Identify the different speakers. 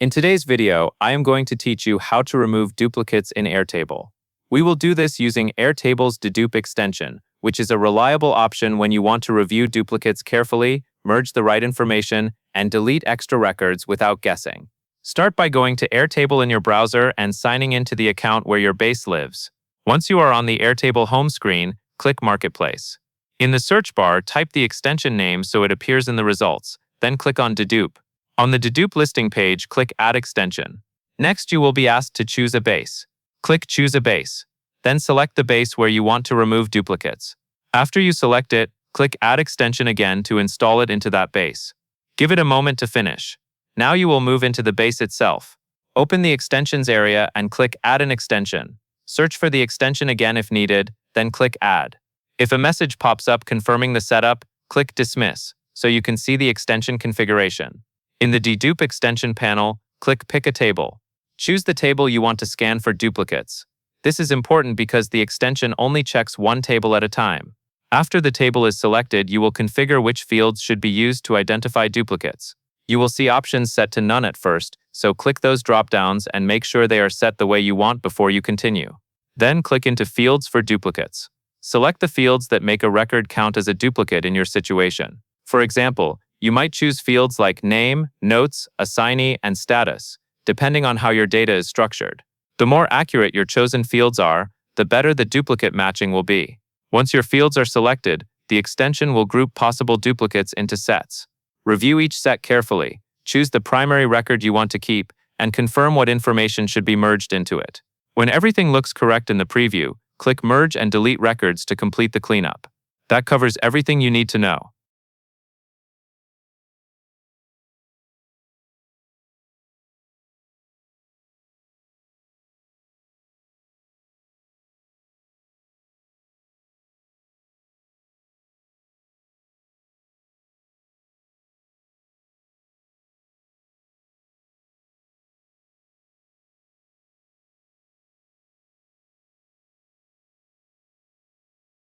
Speaker 1: In today's video, I am going to teach you how to remove duplicates in Airtable. We will do this using Airtable's Dedupe extension, which is a reliable option when you want to review duplicates carefully, merge the right information, and delete extra records without guessing. Start by going to Airtable in your browser and signing into the account where your base lives. Once you are on the Airtable home screen, click Marketplace. In the search bar, type the extension name so it appears in the results, then click on Dedupe. On the Dedupe listing page, click Add Extension. Next, you will be asked to choose a base. Click Choose a Base. Then select the base where you want to remove duplicates. After you select it, click Add Extension again to install it into that base. Give it a moment to finish. Now you will move into the base itself. Open the Extensions area and click Add an Extension. Search for the extension again if needed, then click Add. If a message pops up confirming the setup, click Dismiss, so you can see the extension configuration. In the Dedupe extension panel, click Pick a Table. Choose the table you want to scan for duplicates. This is important because the extension only checks one table at a time. After the table is selected, you will configure which fields should be used to identify duplicates. You will see options set to none at first, so click those drop-downs and make sure they are set the way you want before you continue. Then click into Fields for duplicates. Select the fields that make a record count as a duplicate in your situation. For example, you might choose fields like Name, Notes, Assignee, and Status, depending on how your data is structured. The more accurate your chosen fields are, the better the duplicate matching will be. Once your fields are selected, the extension will group possible duplicates into sets. Review each set carefully, choose the primary record you want to keep, and confirm what information should be merged into it. When everything looks correct in the preview, click Merge and Delete Records to complete the cleanup. That covers everything you need to know.